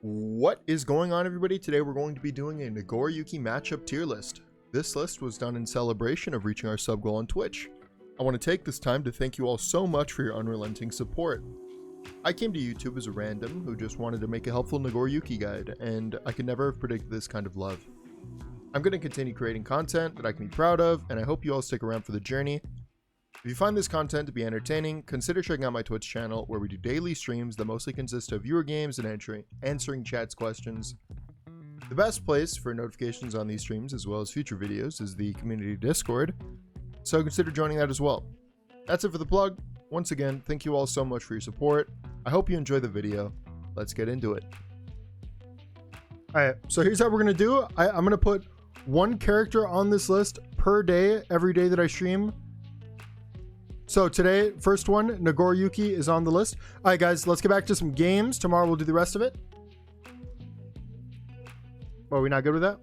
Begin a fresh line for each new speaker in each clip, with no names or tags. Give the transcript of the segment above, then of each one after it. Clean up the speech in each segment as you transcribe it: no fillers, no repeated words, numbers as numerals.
What is going on, everybody? Today we're going to be doing a Nagoriyuki matchup tier list. This list was done in celebration of reaching our sub goal on Twitch. I want to take this time to thank you all so much for your unrelenting support. I came to YouTube as a random who just wanted to make a helpful Nagoriyuki guide, and I could never have predicted this kind of love. I'm going to continue creating content that I can be proud of, and I hope you all stick around for the journey. If you find this content to be entertaining, consider checking out my Twitch channel where we do daily streams that mostly consist of viewer games and answering chat's questions. The best place for notifications on these streams as well as future videos is the community Discord, so consider joining that as well. That's it for the plug. Once again, thank you all so much for your support. I hope you enjoy the video. Let's get into it. Alright, so here's how we're going to do. I'm going to put one character on this list per day, every day that I stream. So today, first one, Nagoriyuki is on the list. All right, guys, let's get back to some games. Tomorrow we'll do the rest of it. Are we not good with that?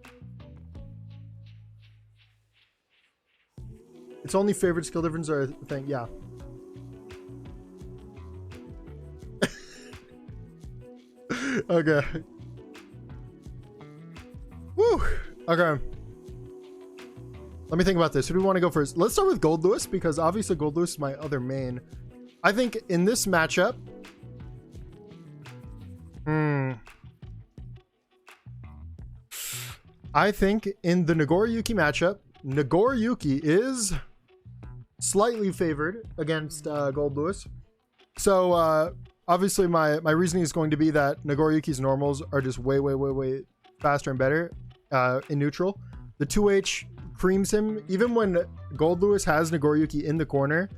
It's only favorite skill difference or thing. Yeah. Okay. Woo. Okay. Let me think about this. Who do we want to go first? Let's start with Gold Lewis because obviously Gold Lewis is my other main. I think in this matchup, I think in the Nagoriyuki matchup, Nagoriyuki is slightly favored against Gold Lewis. So obviously my reasoning is going to be that Nagoriyuki's normals are just way faster and better in neutral. The 2H creams him. Even when Gold Lewis has Nagoriyuki in the corner,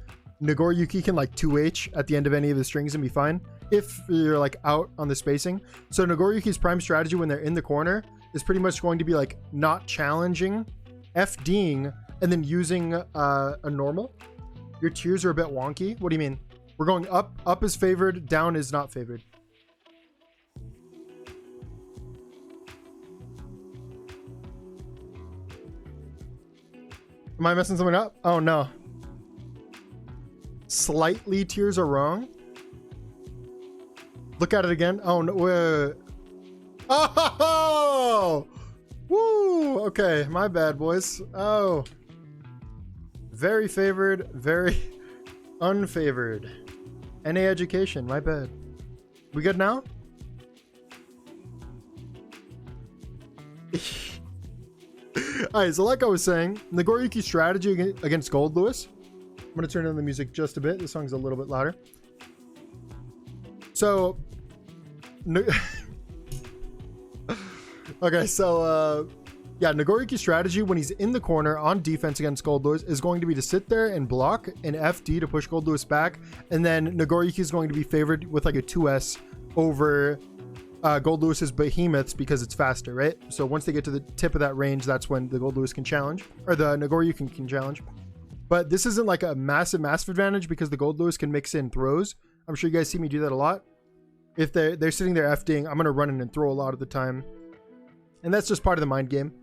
Nagoriyuki can like 2H at the end of any of the strings and be fine if you're like out on the spacing. So Nagoriyuki's prime strategy when they're in the corner is pretty much going to be like not challenging, FDing, and then using a normal. Your tiers are a bit wonky. What do you mean? We're going up. Up is favored, down is not favored. Am I messing something up? Oh no. Slightly tiers are wrong. Look at it again. Oh no. Wait. Oh! Woo! Okay, my bad, boys. Oh. Very favored, very unfavored. NA education, my bad. We good now? Alright, so like I was saying, Nagoriyuki's strategy against Gold Lewis. I'm going to turn down the music just a bit. This song's a little bit louder. So, okay, so, yeah, Nagoriyuki's strategy when he's in the corner on defense against Gold Lewis is going to be to sit there and block an FD to push Gold Lewis back. And then Nagoriyuki is going to be favored with like a 2S over Gold Lewis's behemoths because it's faster, right? So once they get to the tip of that range, that's when the Gold Lewis can challenge, or the Nagoriyuki can challenge. But this isn't like a massive advantage because the Gold Lewis can mix in throws. I'm sure you guys see me do that a lot. If they're sitting there FDing, I'm gonna run in and throw a lot of the time, and that's just part of the mind game.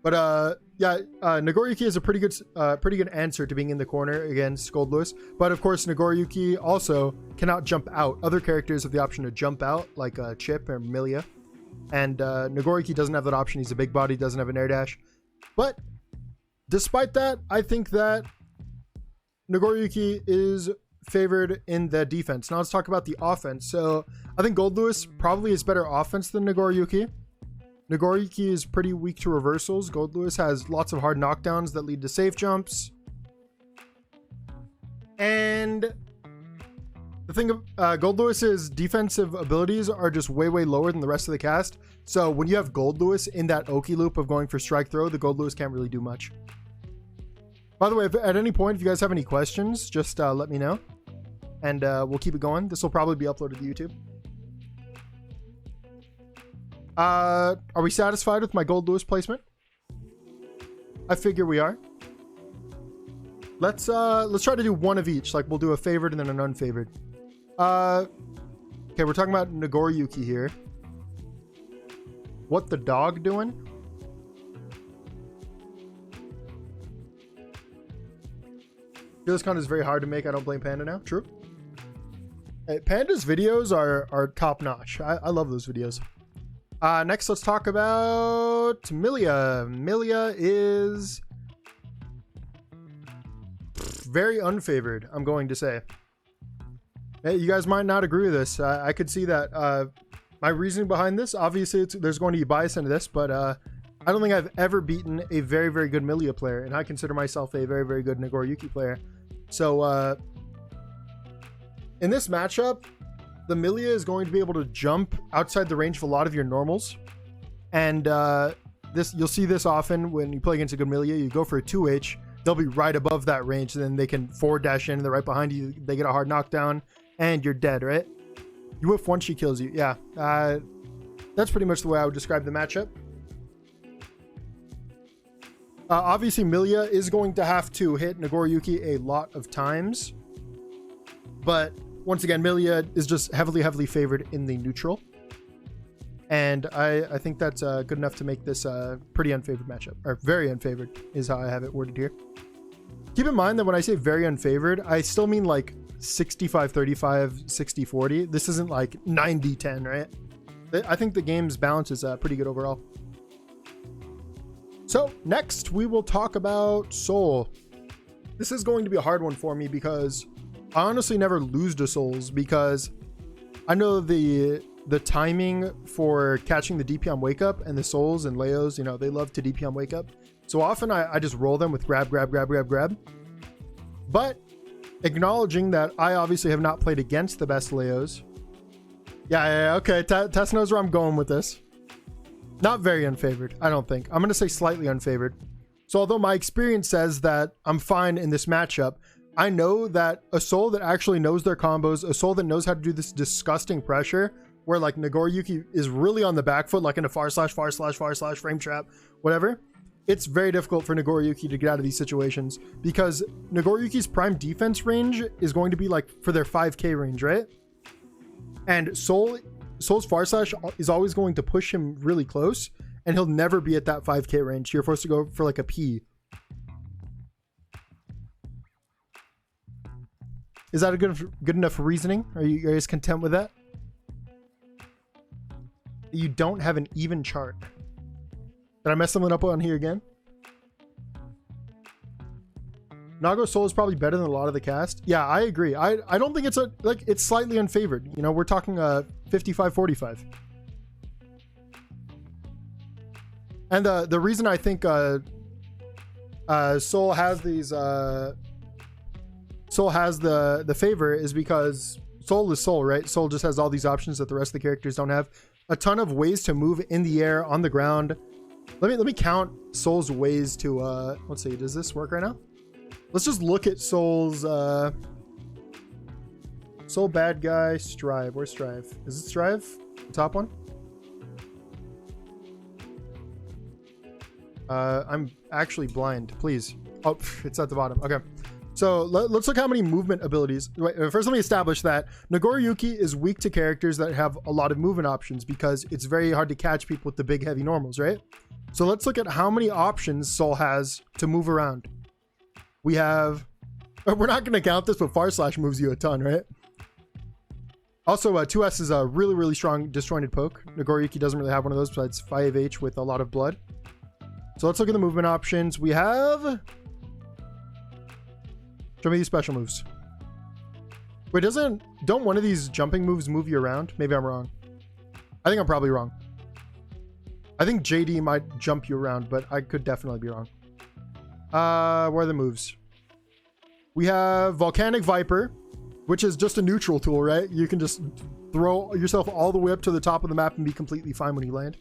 But yeah, Nagoriyuki is a pretty good answer to being in the corner against Gold Lewis. But of course, Nagoriyuki also cannot jump out. Other characters have the option to jump out, like Chip or Milia. And Nagoriyuki doesn't have that option. He's a big body, doesn't have an air dash. But despite that, I think that Nagoriyuki is favored in the defense. Now let's talk about the offense. So I think Gold Lewis probably is better offense than Nagoriyuki. Nagoriyuki is pretty weak to reversals. Gold Lewis has lots of hard knockdowns that lead to safe jumps. And the thing of Gold Lewis's defensive abilities are just way lower than the rest of the cast. So when you have Gold Lewis in that Oki loop of going for strike throw, the Gold Lewis can't really do much. By the way, if at any point, if you guys have any questions, just let me know. And we'll keep it going. This will probably be uploaded to YouTube. Are we satisfied with my Gold Lewis placement? I figure we are. Let's try to do one of each. Like we'll do a favored and then an unfavored. Okay, we're talking about Nagoriyuki here. What the dog doing? This con is very hard to make. I don't blame Panda now. True. Panda's videos are top notch. I love those videos. Next, let's talk about Milia. Milia is very unfavored, I'm going to say. Hey, you guys might not agree with this. I could see that. My reasoning behind this, obviously, there's going to be bias into this, but I don't think I've ever beaten a very, very good Milia player, and I consider myself a very, very good Nagoriyuki player. So, in this matchup, the Milia is going to be able to jump outside the range of a lot of your normals, and you'll see this often when you play against a good Milia. You go for a 2H, they'll be right above that range, and then they can forward dash in, and they're right behind you. They get a hard knockdown, and you're dead, right? You whiff once she kills you. Yeah, that's pretty much the way I would describe the matchup. Obviously, Milia is going to have to hit Nagoriyuki a lot of times, but once again, Milia is just heavily favored in the neutral, and I think that's good enough to make this a pretty unfavored matchup, or very unfavored is how I have it worded here. Keep in mind that when I say very unfavored, I still mean like 65-35, 60-40. This isn't like 90-10, right? I think the game's balance is pretty good overall. So next we will talk about Soul. This is going to be a hard one for me because I honestly never lose to Souls, because I know the timing for catching the DP on wake up, and the Souls and Leos, you know, they love to DP on wake up. So often I just roll them with grab. But acknowledging that I obviously have not played against the best Leos. Yeah, okay. Tess knows where I'm going with this. Not very unfavored, I don't think. I'm going to say slightly unfavored. So although my experience says that I'm fine in this matchup, I know that a Soul that actually knows their combos, a Soul that knows how to do this disgusting pressure, where like Nagoriyuki is really on the back foot, like in a far slash, frame trap, whatever. It's very difficult for Nagoriyuki to get out of these situations, because Nagoriyuki's prime defense range is going to be like for their 5k range, right? And Soul's far slash is always going to push him really close, and he'll never be at that 5k range. You're forced to go for like a P. Is that a good enough reasoning? Are you guys content with that? You don't have an even chart. Did I mess something up on here again? Nago Soul is probably better than a lot of the cast. Yeah, I agree. I don't think it's it's slightly unfavored. You know, we're talking 55-45. And the reason I think Soul has these Soul has the favor is because Soul is Soul, right? Soul just has all these options that the rest of the characters don't have. A ton of ways to move in the air, on the ground. Let me count Soul's ways to let's see, does this work right now? Let's just look at Soul's Soul bad guy Strive. Where's Strive? Is it Strive? The top one? I'm actually blind. Please. Oh, it's at the bottom. Okay. So let's look how many movement abilities. Wait, first, let me establish that Nagoriyuki is weak to characters that have a lot of movement options, because it's very hard to catch people with the big heavy normals, right? So let's look at how many options Soul has to move around. We have, we're not going to count this, but far slash moves you a ton, right? Also, 2S is a really strong disjointed poke. Nagoriyuki doesn't really have one of those besides 5H with a lot of blood. So let's look at the movement options. We have, show me these special moves. Wait, don't one of these jumping moves move you around? Maybe I'm wrong. I think I'm probably wrong. I think JD might jump you around, but I could definitely be wrong. Where are the moves? We have Volcanic Viper, which is just a neutral tool, right? You can just throw yourself all the way up to the top of the map and be completely fine when you land.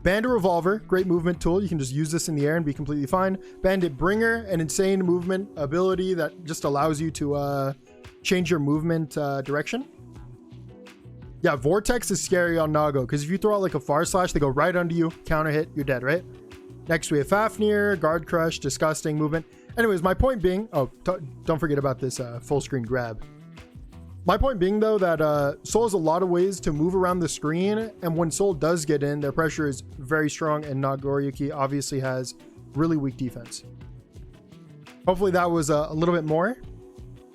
Bandit Revolver, great movement tool. You can just use this in the air and be completely fine. Bandit Bringer, an insane movement ability that just allows you to change your movement direction. Yeah, Vortex is scary on Nago, because if you throw out like a far slash, they go right under you, counter hit, you're dead, right? Next we have Fafnir, Guard Crush, disgusting movement. Anyways, my point being, oh, don't forget about this full screen grab. My point being, though, that Soul has a lot of ways to move around the screen, and when Soul does get in, their pressure is very strong, and Nagoriyuki obviously has really weak defense. Hopefully that was a little bit more.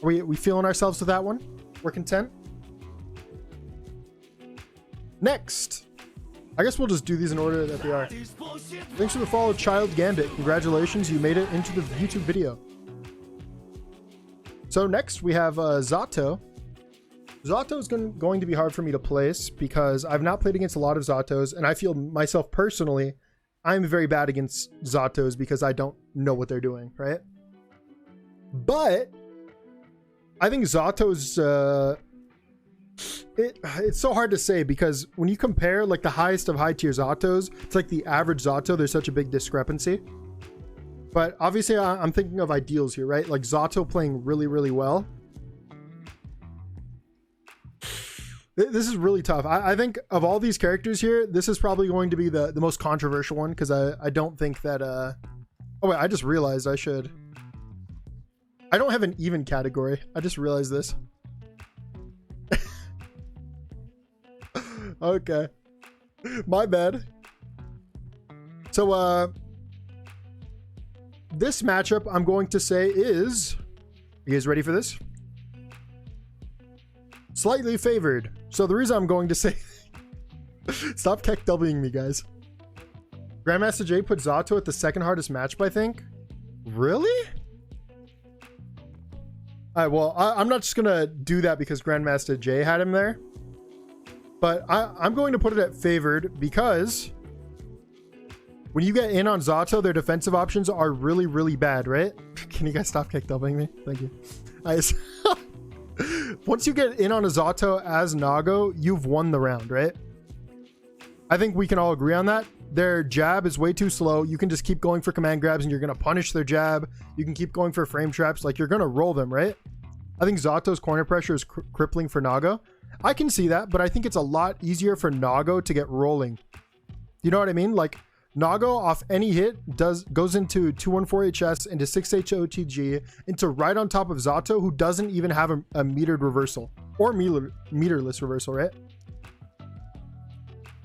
Are we feeling ourselves with that one? We're content? Next, I guess we'll just do these in order that they are. Thanks for the follow, Child Gambit. Congratulations, you made it into the YouTube video. So next we have Zato. Zato is going to be hard for me to place because I've not played against a lot of Zatos, and I feel myself personally, I'm very bad against Zatos because I don't know what they're doing, right? But I think Zato's it's so hard to say because when you compare like the highest of high tier Zatos to like the average Zato, there's such a big discrepancy. But obviously I'm thinking of ideals here, right? Like Zato playing really, really well. This is really tough. I think of all these characters here, this is probably going to be the most controversial one because I don't think that oh wait, I just realized I don't have an even category. I just realized this. Okay, my bad. So this matchup I'm going to say is, you guys ready for this? Slightly favored. So the reason I'm going to say stop keck Wing me, guys. Grandmaster J put Zato at the second hardest matchup, I think. Really? All right, well, I'm not just gonna do that because Grandmaster J had him there, but I'm going to put it at favored because when you get in on Zato, their defensive options are really, really bad, right? Can you guys stop keck Wing me? Thank you. Once you get in on a Zato as Nago, you've won the round, right? I think we can all agree on that. Their jab is way too slow. You can just keep going for command grabs and you're going to punish their jab. You can keep going for frame traps. Like, you're going to roll them, right? I think Zato's corner pressure is crippling for Nago. I can see that, but I think it's a lot easier for Nago to get rolling. You know what I mean? Like, Nago off any hit goes into 214 HS, into 6H OTG, into right on top of Zato, who doesn't even have a metered reversal or meterless reversal, right?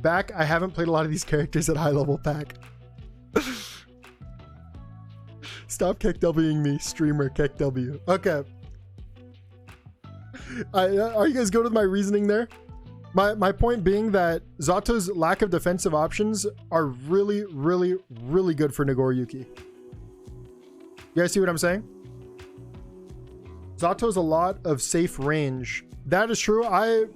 Back, I haven't played a lot of these characters at high level pack. Stop keck Wing me, streamer keck W. Okay. Are you guys good with my reasoning there? My point being that Zato's lack of defensive options are really, really, really good for Nagoriyuki. You guys see what I'm saying? Zato has a lot of safe range. That is true. I'm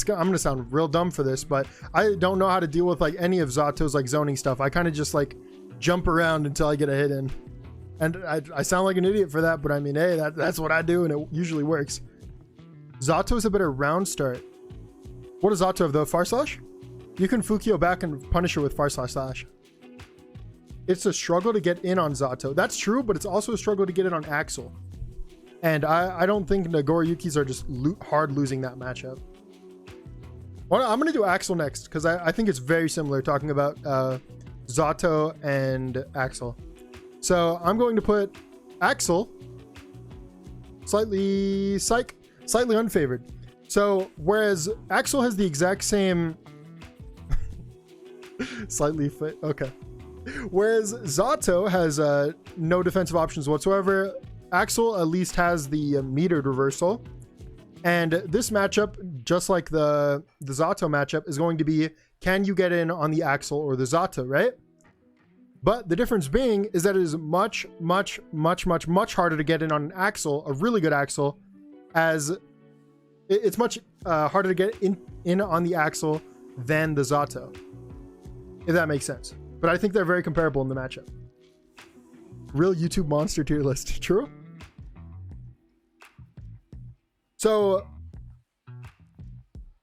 gonna sound real dumb for this, but I don't know how to deal with like any of Zato's like zoning stuff. I kind of just like jump around until I get a hit in, and I sound like an idiot for that, but I mean, hey, that's what I do, and it usually works. Zato is a better round start. What does Zato have though? Far slash? You can Fukio back and punish her with far slash. It's a struggle to get in on Zato. That's true, but it's also a struggle to get it on Axel. And I don't think Nagoriyukis are just hard losing that matchup. Well, I'm going to do Axel next because I think it's very similar talking about Zato and Axel. So I'm going to put Axel slightly unfavored. So whereas Axel has the exact same okay. Whereas Zato has no defensive options whatsoever, Axel at least has the metered reversal. And this matchup, just like the Zato matchup, is going to be, can you get in on the Axel or the Zato, right? But the difference being is that it is much, much, much, much, much harder to get in on an Axel, a really good Axel, as it's much harder to get in on the Axel than the Zato, if that makes sense. But I think they're very comparable in the matchup. Real YouTube monster tier list. True? So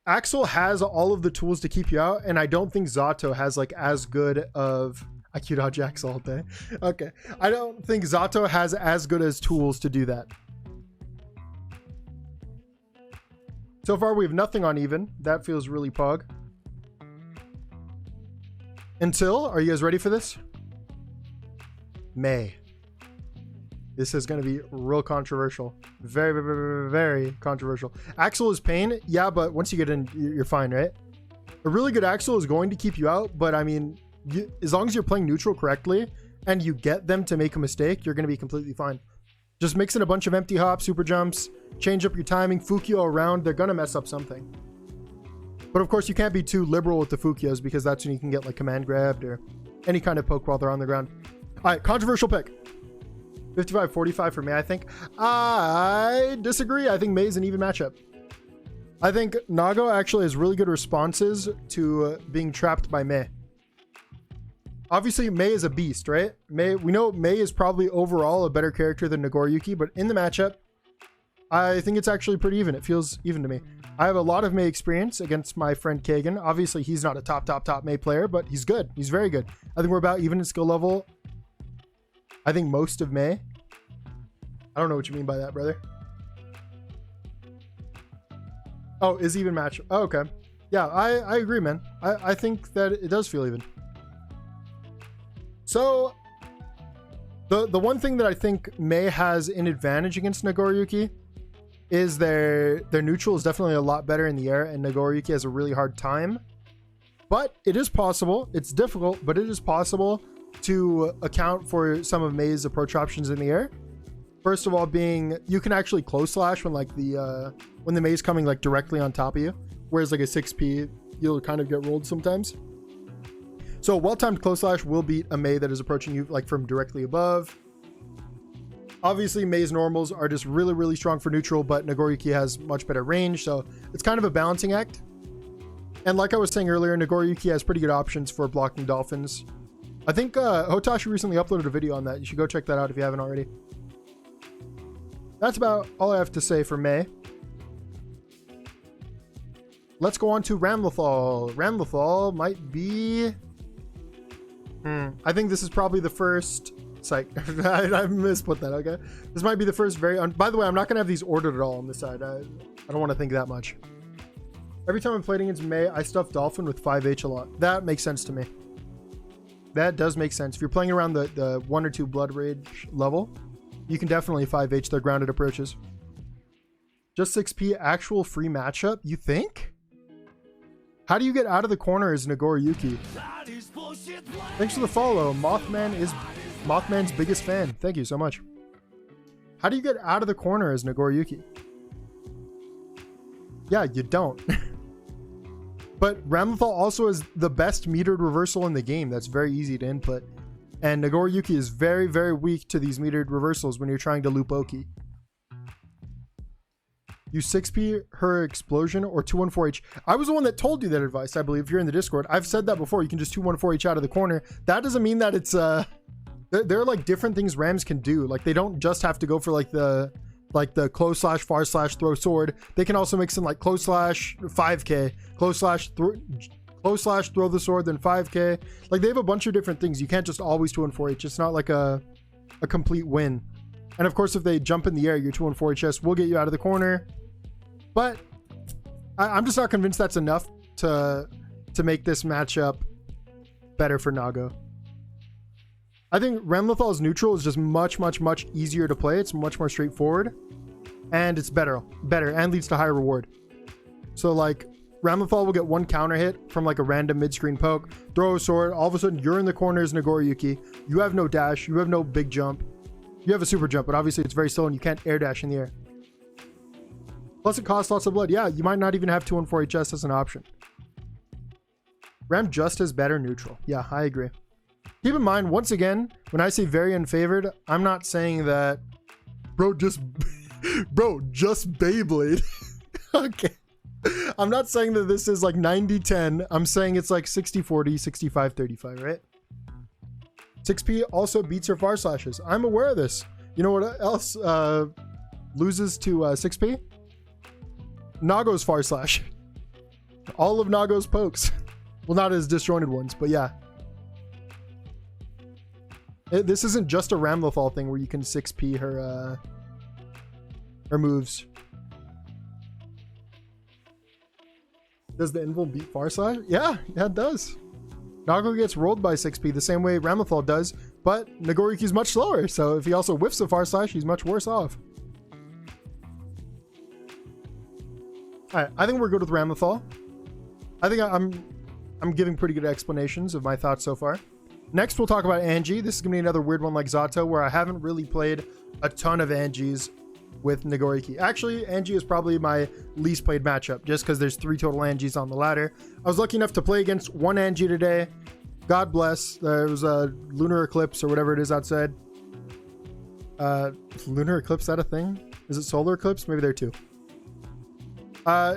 Axel has all of the tools to keep you out, and I don't think Zato has like as good of IQ dodge Axel all day. Okay. I don't think Zato has as good as tools to do that. So far, we have nothing on even. That feels really pog. Until, are you guys ready for this? May. This is going to be real controversial. Very, very, very, very controversial. Axel is pain. Yeah, but once you get in, you're fine, right? A really good Axel is going to keep you out, but I mean, as long as you're playing neutral correctly and you get them to make a mistake, you're going to be completely fine. Just mix in a bunch of empty hops, super jumps, change up your timing, Fukio around. They're going to mess up something. But of course, you can't be too liberal with the Fukios because that's when you can get like command grabbed or any kind of poke while they're on the ground. All right, controversial pick. 55-45 for me, I think. I disagree. I think Mei is an even matchup. I think Nago actually has really good responses to being trapped by Mei. Obviously, Mei is a beast, right? We know Mei is probably overall a better character than Nagoriyuki, but in the matchup, I think it's actually pretty even. It feels even to me. I have a lot of Mei experience against my friend Kagan. Obviously, he's not a top Mei player, but he's good. He's very good. I think we're about even in skill level. I think most of Mei. I don't know what you mean by that, brother. Oh, is even match. Oh, okay. Yeah, I agree, man. I think that it does feel even. So, the one thing that I think Mei has an advantage against Nagoriyuki is their neutral is definitely a lot better in the air, and Nagoriyuki has a really hard time. But it is possible. It's difficult, but it is possible to account for some of Mei's approach options in the air. First of all, being you can actually close slash when like when the Mei's coming like directly on top of you, whereas like a 6P you'll kind of get rolled sometimes. So well-timed close slash will beat a Mei that is approaching you like from directly above. Obviously, Mei's normals are just really, really strong for neutral, but Nagoriyuki has much better range, so it's kind of a balancing act. And like I was saying earlier, Nagoriyuki has pretty good options for blocking dolphins. I think Hotashi recently uploaded a video on that. You should go check that out if you haven't already. That's about all I have to say for Mei. Let's go on to Ramlethal. Ramlethal might be... I think this is probably the first... Psych. I misput that, okay? This might be the first very... By the way, I'm not going to have these ordered at all on this side. I don't want to think that much. Every time I'm playing against Mei, I stuff Dolphin with 5H a lot. That makes sense to me. That does make sense. If you're playing around the 1 or 2 Blood Rage level, you can definitely 5H their grounded approaches. Just 6P actual free matchup, you think? How do you get out of the corner as Nagoriyuki? Thanks for the follow. Mothman's biggest fan. Thank you so much. How do you get out of the corner as Nagoriyuki? Yeah, you don't. But Ramlethal also is the best metered reversal in the game. That's very easy to input. And Nagoriyuki is very, very weak to these metered reversals when you're trying to loop Oki. Use 6P her explosion or 214H. I was the one that told you that advice, I believe. If you're in the Discord, I've said that before. You can just 214H out of the corner. That doesn't mean that it's there are like different things Rams can do. Like they don't just have to go for like the close slash, far slash, throw sword. They can also mix in like close slash 5k, close slash throw the sword, then 5k. Like they have a bunch of different things. You can't just always 214H. It's not like a complete win. And of course, if they jump in the air, your 214HS will get you out of the corner. But I'm just not convinced that's enough to make this matchup better for Nago. I think Ramlethal's neutral is just much, much, much easier to play. It's much more straightforward, and it's better and leads to higher reward. So like Ramlethal will get one counter hit from like a random mid-screen poke, throw a sword, all of a sudden you're in the corner as Nagoriyuki. You have no dash, you have no big jump. You have a super jump, but obviously it's very slow and you can't air dash in the air. Plus it costs lots of blood. Yeah, you might not even have 214HS as an option. Ram just has better neutral. Yeah, I agree. Keep in mind, once again, when I say very unfavored, I'm not saying that bro just Beyblade. Okay. I'm not saying that this is like 90-10. I'm saying it's like 60-40, 65-35, right? 6P also beats her far slashes. I'm aware of this. You know what else loses to 6P? Nago's far slash. All of Nago's pokes. Well, not as disjointed ones, but yeah. This isn't just a Ramlethal thing where you can 6P her moves. Does the invul beat far slash? Yeah, it does. Nago gets rolled by 6P the same way Ramlethal does, but Nagoriyuki's much slower, so if he also whiffs a far slash, he's much worse off. Alright, I think we're good with Ramlethal. I think I'm giving pretty good explanations of my thoughts so far. Next, we'll talk about Angie. This is going to be another weird one like Zato, where I haven't really played a ton of Angies. with Nagoriyuki. Actually, Angie is probably my least played matchup just because there's 3 total Angies on the ladder. I was lucky enough to play against one Angie today. God bless. There was a lunar eclipse or whatever it is outside. Lunar eclipse, is that a thing? Is it solar eclipse? Maybe there are 2.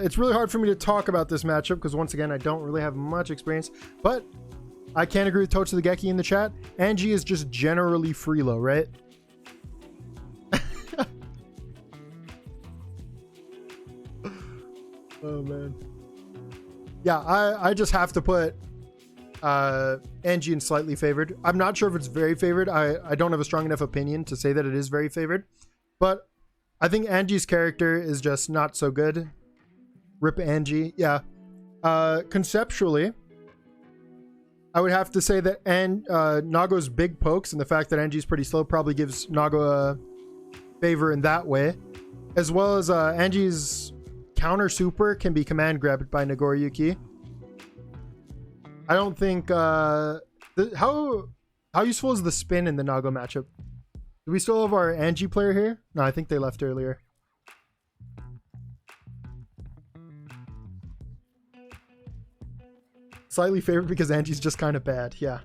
It's really hard for me to talk about this matchup because once again, I don't really have much experience, but I can't agree with Toach the Geki in the chat. Angie is just generally free low, right? Oh man. Yeah, I just have to put Angie in slightly favored. I'm not sure if it's very favored. I don't have a strong enough opinion to say that it is very favored, but I think Angie's character is just not so good. Rip Angie. Yeah. Conceptually, I would have to say that Nago's big pokes and the fact that Angie's pretty slow probably gives Nago a favor in that way, as well as Angie's counter super can be command grabbed by Nagoriyuki. I don't think how useful is the spin in the Nago matchup? Do we still have our Angie player here? No, I think they left earlier. Slightly favored because Angie's just kind of bad. Yeah.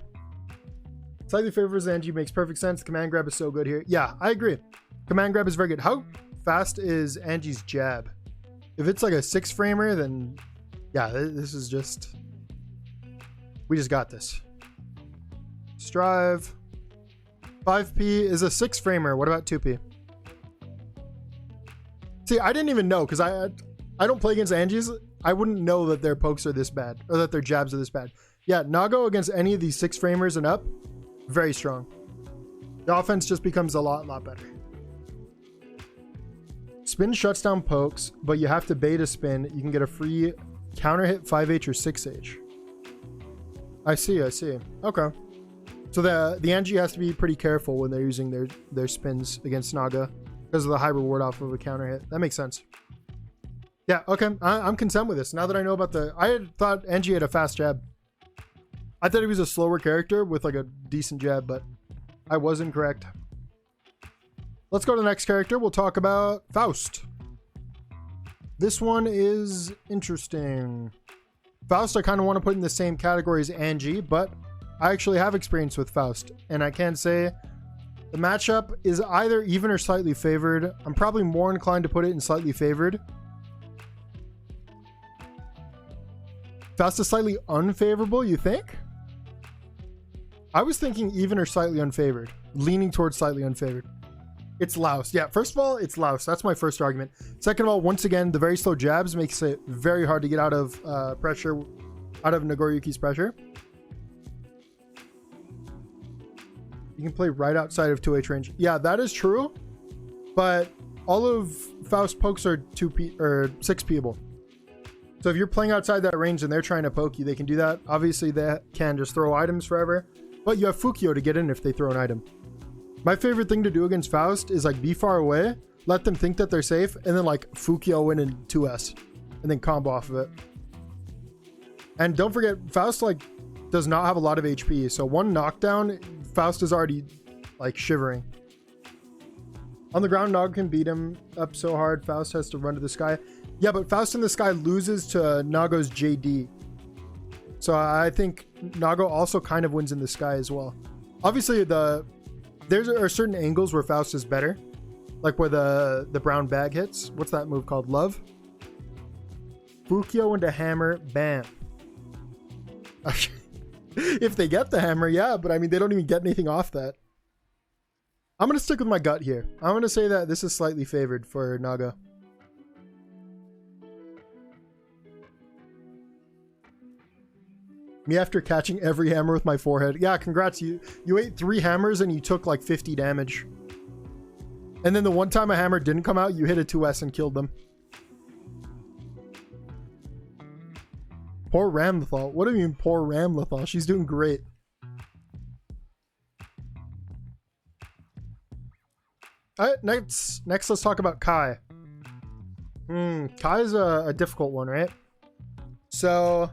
Slightly favored as Angie makes perfect sense. Command grab is so good here. Yeah, I agree. Command grab is very good. How fast is Angie's jab? If it's like a 6 framer, then yeah, this is just, we just got this. Strive. 5p is a 6 framer. What about 2p? See, I didn't even know because I don't play against Angie's. I wouldn't know that their pokes are this bad or that their jabs are this bad. Yeah, Nago against any of these 6 framers and up, very strong. The offense just becomes a lot better. Spin shuts down pokes, but you have to bait a spin. You can get a free counter hit 5H or 6H. I see. Okay. So the Angie has to be pretty careful when they're using their spins against Naga because of the high reward off of a counter hit. That makes sense. Yeah, okay. I'm content with this. Now that I know about I had thought Angie had a fast jab. I thought he was a slower character with like a decent jab, but I was incorrect. Let's go to the next character. We'll talk about Faust. This one is interesting. Faust, I kind of want to put in the same category as Angie, but I actually have experience with Faust, and I can say the matchup is either even or slightly favored. I'm probably more inclined to put it in slightly favored. Faust is slightly unfavorable, you think? I was thinking even or slightly unfavored, leaning towards slightly unfavored. It's louse. Yeah, first of all, it's louse. That's my first argument. Second of all, once again, the very slow jabs makes it very hard to get out of pressure, out of Nagoriyuki's pressure. You can play right outside of 2H range. Yeah, that is true, but all of Faust pokes are 2p or 6pable. So if you're playing outside that range and they're trying to poke you, they can do that. Obviously, they can just throw items forever, but you have Fukio to get in if they throw an item. My favorite thing to do against Faust is like be far away, let them think that they're safe, and then like Fukio in 2S, and then combo off of it. And don't forget, Faust like does not have a lot of HP, so one knockdown, Faust is already like shivering. On the ground, Nog can beat him up so hard, Faust has to run to the sky. Yeah, but Faust in the sky loses to Nago's JD. So I think Nago also kind of wins in the sky as well. Obviously, there are certain angles where Faust is better, like where the brown bag hits. What's that move called? Love? Fukio into hammer, bam. If they get the hammer, yeah, but I mean, they don't even get anything off that. I'm going to stick with my gut here. I'm going to say that this is slightly favored for Naga. Me after catching every hammer with my forehead. Yeah, congrats. You ate 3 hammers and you took like 50 damage. And then the one time a hammer didn't come out, you hit a 2S and killed them. Poor Ramlethal. What do you mean poor Ramlethal? She's doing great. Alright, next let's talk about Kai. Kai is a difficult one, right? So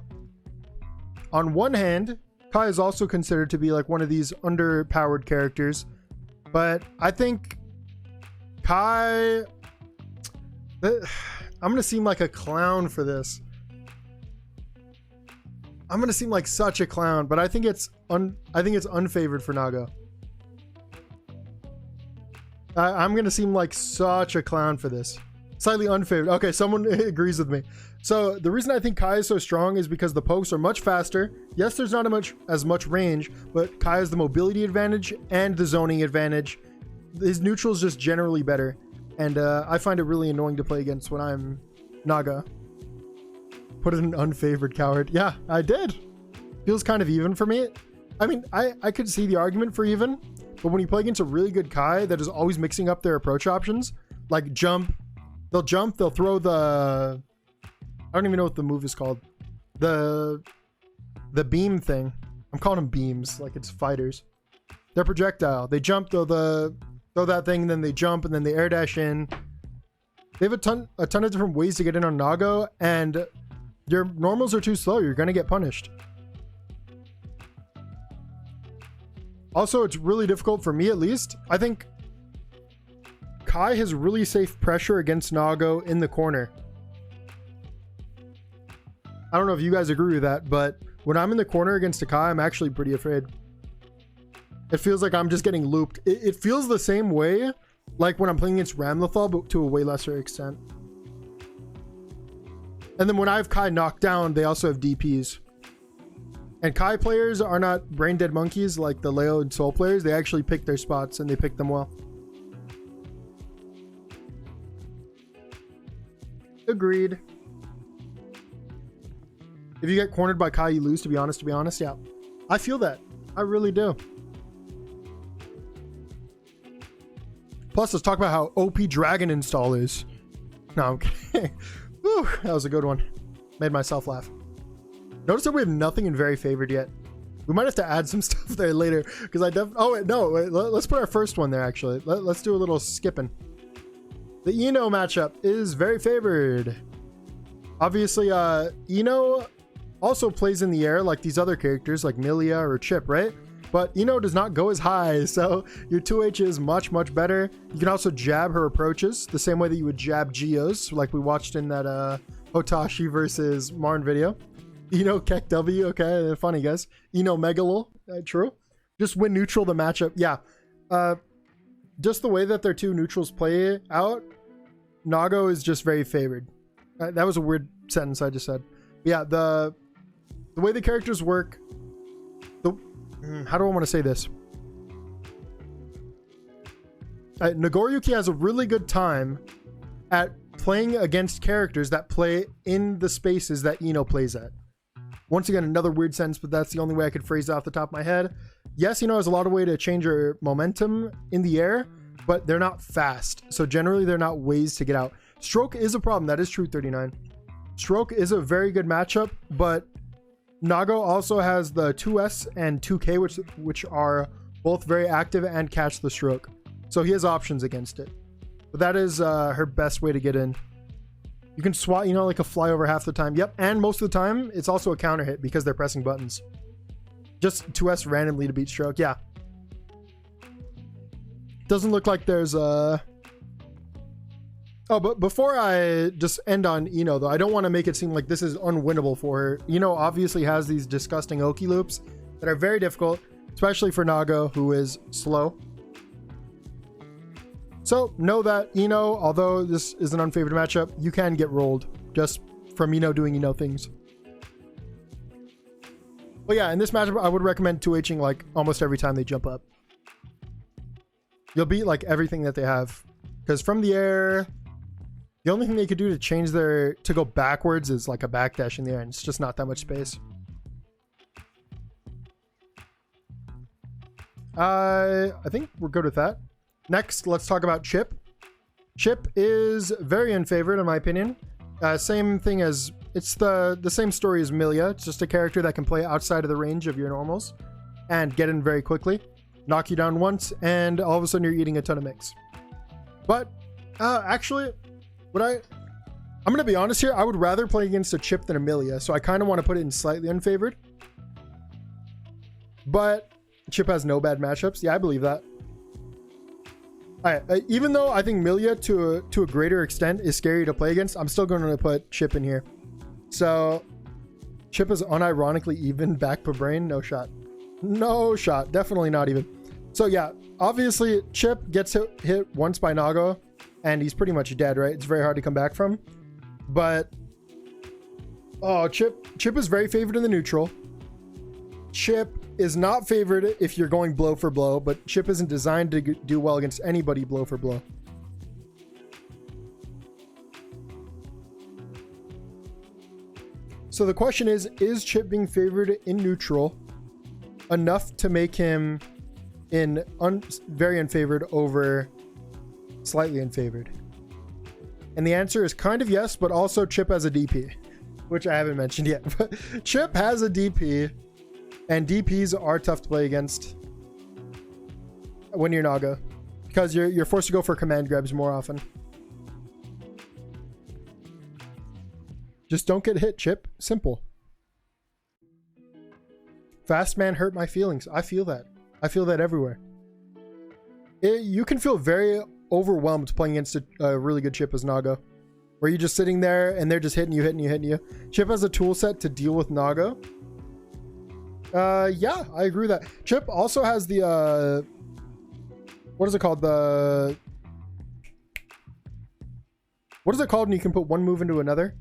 on one hand, Kai is also considered to be like one of these underpowered characters, but I think Kai I'm gonna seem like a clown for this. I'm gonna seem like such a clown, but I think it's unfavored for Nago. I'm gonna seem like such a clown for this. Slightly unfavored. Okay, someone agrees with me. So the reason I think Kai is so strong is because the pokes are much faster. Yes, there's not as much range, but Kai has the mobility advantage and the zoning advantage. His neutral is just generally better, and I find it really annoying to play against when I'm Naga. Put in an unfavored coward. Yeah, I did. Feels kind of even for me. I mean, I could see the argument for even, but when you play against a really good Kai that is always mixing up their approach options, like jump, they'll throw the, I don't even know what the move is called, the beam thing. I'm calling them beams like it's fighters. They're projectile. They jump, throw that thing, then they jump, and then they air dash in. They have a ton of different ways to get in on Nago, and your normals are too slow. You're gonna get punished. Also, it's really difficult for me, at least. I think Kai has really safe pressure against Nago in the corner. I don't know if you guys agree with that, but when I'm in the corner against a Kai, I'm actually pretty afraid. It feels like I'm just getting looped. It feels the same way like when I'm playing against Ramlethal, but to a way lesser extent. And then when I have Kai knocked down, they also have DPs. And Kai players are not brain dead monkeys like the Leo and Soul players. They actually pick their spots, and they pick them well. Agreed. If you get cornered by Kai, you lose, to be honest. Yeah. I feel that. I really do. Plus, let's talk about how OP Dragon install is. No, I'm kidding. Whew, that was a good one. Made myself laugh. Notice that we have nothing in very favored yet. We might have to add some stuff there later, because let's put our first one there, actually. Let's do a little skipping. The Eno matchup is very favored. Obviously, Eno also plays in the air like these other characters, like Milia or Chip, right? But Eno does not go as high, so your 2H is much, much better. You can also jab her approaches the same way that you would jab Geos, like we watched in that Hotashi versus Marn video. Eno Kek W, okay, funny guys. Eno Megalol, true. Just win neutral the matchup. Yeah, just the way that their two neutrals play out, Nago is just very favored. That was a weird sentence I just said. But yeah, the way the characters work, how do I want to say this? Nagoriyuki has a really good time at playing against characters that play in the spaces that Eno plays at. Once again, another weird sentence, but that's the only way I could phrase it off the top of my head. Yes, Eno has a lot of way to change your momentum in the air, but they're not fast. So generally, they're not ways to get out. Stroke is a problem. That is true, 39. Stroke is a very good matchup, but Nago also has the 2S and 2K, which are both very active and catch the stroke. So he has options against it. But that is her best way to get in. You can swat, like a flyover half the time. Yep, and most of the time, it's also a counter hit because they're pressing buttons. Just 2S randomly to beat stroke, yeah. Doesn't look like there's a... Oh, but before I just end on Eno, though, I don't want to make it seem like this is unwinnable for her. Eno obviously has these disgusting Oki loops that are very difficult, especially for Nago, who is slow. So know that Eno, although this is an unfavored matchup, you can get rolled just from Eno doing Eno things. But yeah, in this matchup, I would recommend 2Hing like almost every time they jump up. You'll beat like everything that they have. Because from the air, the only thing they could do to change to go backwards is like a backdash in the air, and it's just not that much space. I think we're good with that. Next, let's talk about Chip. Chip is very unfavored in my opinion. Same thing as, it's the same story as Milia. It's just a character that can play outside of the range of your normals and get in very quickly, knock you down once, and all of a sudden you're eating a ton of mix. But actually, I'm gonna be honest here, I would rather play against a Chip than a Milia, so I kind of want to put it in slightly unfavored. But Chip has no bad matchups. Yeah, I believe that. All right, even though I think Milia to a greater extent is scary to play against, I'm still going to put Chip in here. So Chip is unironically even back per brain. No shot. No shot. Definitely not even. So yeah, obviously Chip gets hit once by Nago and he's pretty much dead, right? It's very hard to come back from. But oh, Chip is very favored in the neutral. Chip is not favored if you're going blow for blow, but Chip isn't designed to do well against anybody blow for blow. So the question is Chip being favored in neutral enough to make him in very unfavored over slightly unfavored? And the answer is kind of yes, but also Chip has a DP, which I haven't mentioned yet. But Chip has a DP, and DPs are tough to play against when you're Naga, because you're forced to go for command grabs more often. Just don't get hit, Chip. Simple. Fast man hurt my feelings. I feel that. I feel that everywhere. You can feel very overwhelmed playing against a really good Chip as Naga, where you're just sitting there and they're just hitting you. Chip has a tool set to deal with Naga. Yeah, I agree with that. Chip also has the what is it called? What is it called when you can put one move into another?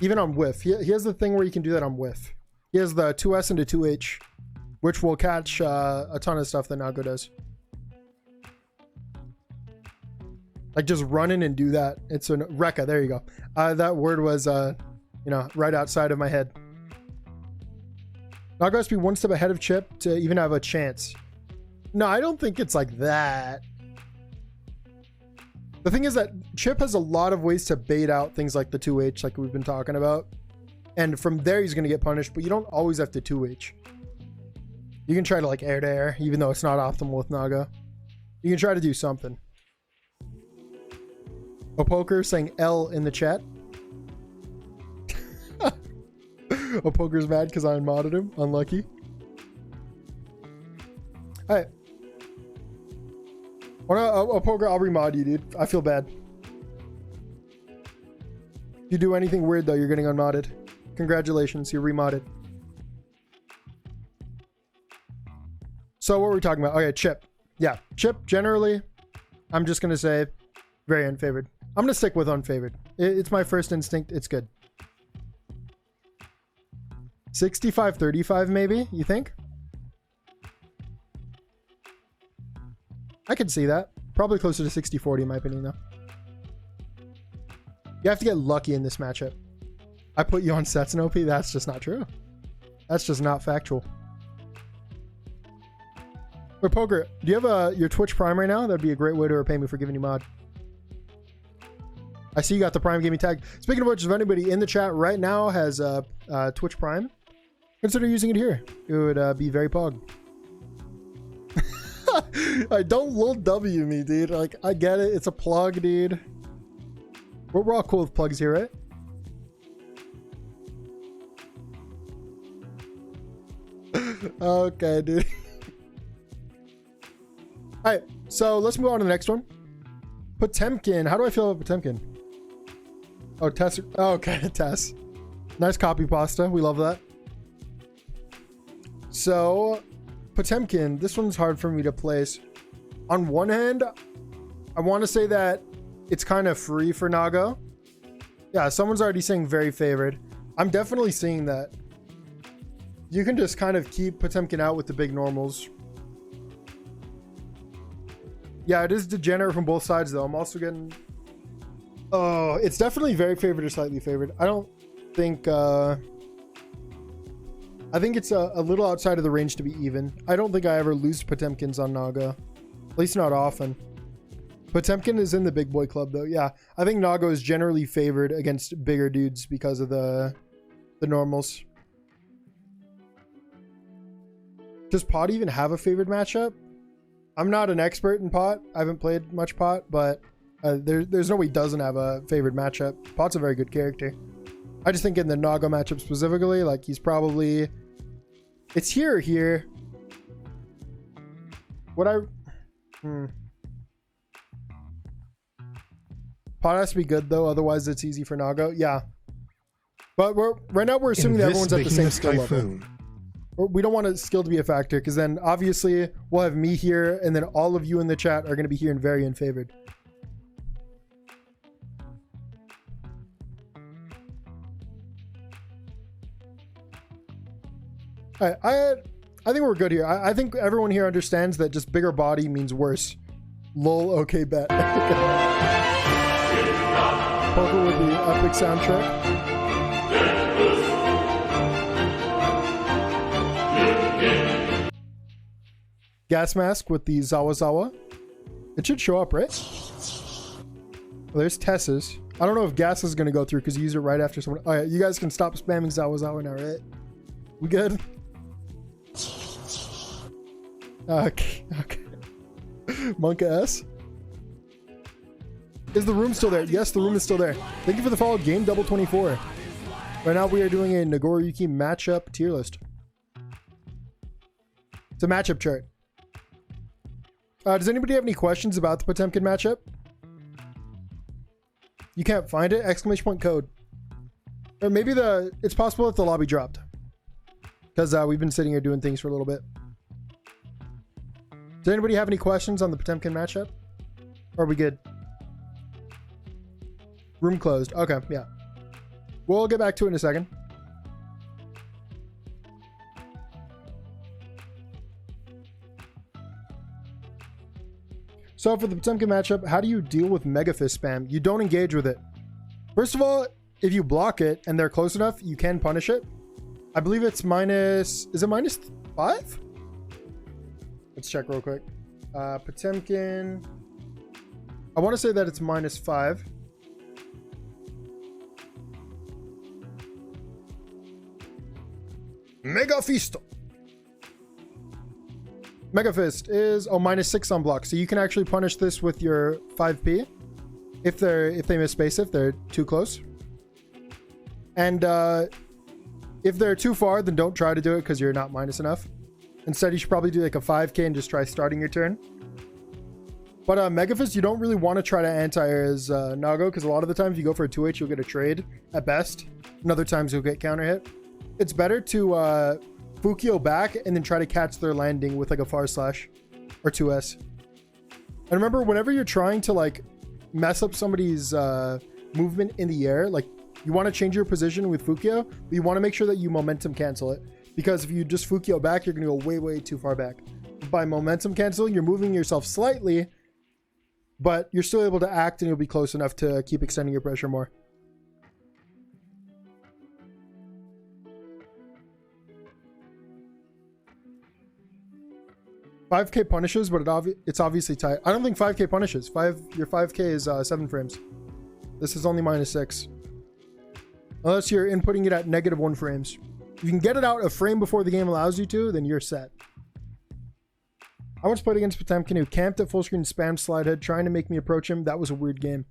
Even on whiff. He has the thing where you can do that on whiff. He has the 2S into 2H, which will catch a ton of stuff that Nago does. Like just run in and do that. It's a Rekka. There you go. That word was, right outside of my head. Nago has to be one step ahead of Chip to even have a chance. No, I don't think it's like that. The thing is that Chip has a lot of ways to bait out things like the 2H, like we've been talking about. And from there, he's going to get punished, but you don't always have to 2H. You can try to like air to air, even though it's not optimal with Naga. You can try to do something. Opoker saying L in the chat. Opoker's mad because I unmodded him. Unlucky. Alright. Opoker, I'll remod you, dude. I feel bad. If you do anything weird, though, you're getting unmodded. Congratulations, you're remodded. So what were we talking about? Okay, Chip. Yeah, Chip, generally, I'm just going to say very unfavored. I'm going to stick with unfavored. It's my first instinct. It's good. 65-35 maybe, you think? I could see that. Probably closer to 60-40 in my opinion, though. You have to get lucky in this matchup. I put you on sets in OP. That's just not true. That's just not factual. Wait, Poker, do you have your Twitch Prime right now? That'd be a great way to repay me for giving you mod. I see you got the Prime Gaming tag. Speaking of which, if anybody in the chat right now has Twitch Prime, consider using it here. It would be very pog. I don't little W me, dude. Like, I get it. It's a plug, dude. We're all cool with plugs here, right? Okay, dude. All right, so let's move on to the next one. Potemkin. How do I feel about Potemkin? Oh, Tess. Oh, okay, Tess. Nice copy pasta. We love that. So, Potemkin. This one's hard for me to place. On one hand, I want to say that it's kind of free for Nago. Yeah, someone's already saying very favored. I'm definitely seeing that. You can just kind of keep Potemkin out with the big normals. Yeah, it is degenerate from both sides, though. I'm also getting... Oh, it's definitely very favored or slightly favored. I don't think... I think it's a little outside of the range to be even. I don't think I ever lose Potemkins on Naga. At least not often. Potemkin is in the big boy club, though. Yeah, I think Nago is generally favored against bigger dudes because of the normals. Does Pot even have a favored matchup? I'm not an expert in Pot. I haven't played much Pot, but there's no way he doesn't have a favored matchup. Pot's a very good character. I just think in the Naga matchup specifically, like he's probably... It's here or here. What I... Pot has to be good though, otherwise it's easy for Nago. Yeah. But right now we're assuming that everyone's at the same skill level. We don't want a skill to be a factor, because then obviously we'll have me here, and then all of you in the chat are going to be here and very unfavored. All right, I think we're good here. I think everyone here understands that just bigger body means worse. Lol, okay, bet. Poker with the epic soundtrack. Gas mask with the Zawa Zawa. It should show up, right? Well, there's Tess's. I don't know if gas is going to go through because you use it right after someone. Oh, yeah, you guys can stop spamming Zawa Zawa now, right? We good? Okay. Monka S. Is the room still there? Yes, the room is still there. Thank you for the follow, Game Double 24. Right now we are doing a Nagoriyuki matchup tier list. It's a matchup chart. Does anybody have any questions about the Potemkin matchup? You can't find it? Exclamation point code. Or maybe it's possible that the lobby dropped. Because we've been sitting here doing things for a little bit. Does anybody have any questions on the Potemkin matchup? Or are we good? Room closed. Okay, yeah. We'll get back to it in a second. So for the Potemkin matchup, how do you deal with Mega Fist spam? You don't engage with it. First of all, if you block it and they're close enough, you can punish it. I believe it's minus... Is it minus 5? Let's check real quick. Potemkin... I want to say that it's minus 5. Mega Fist. Mega Fist is minus 6 on block, so you can actually punish this with your 5p if they miss space, if they're too close. And if they're too far, then don't try to do it because you're not minus enough. Instead, you should probably do like a 5k and just try starting your turn. But Mega Fist, you don't really want to try to anti-air as Nago, because a lot of the times you go for a 2h, you'll get a trade at best, and other times you'll get counter hit. It's better to Fukio back and then try to catch their landing with like a far slash or 2s. And remember, whenever you're trying to like mess up somebody's movement in the air, like you want to change your position with Fukio, but you want to make sure that you momentum cancel it, because if you just Fukio back, you're going to go way too far back. By momentum canceling, you're moving yourself slightly, but you're still able to act and you'll be close enough to keep extending your pressure more. $5k punishes, but it's obviously tight. I don't think 5k punishes. Your 5k is 7 frames. This is only minus 6. Unless you're inputting it at -1 frames. If you can get it out a frame before the game allows you to, then you're set. I once played against Potemkin who camped at full screen, spammed slide head, trying to make me approach him. That was a weird game.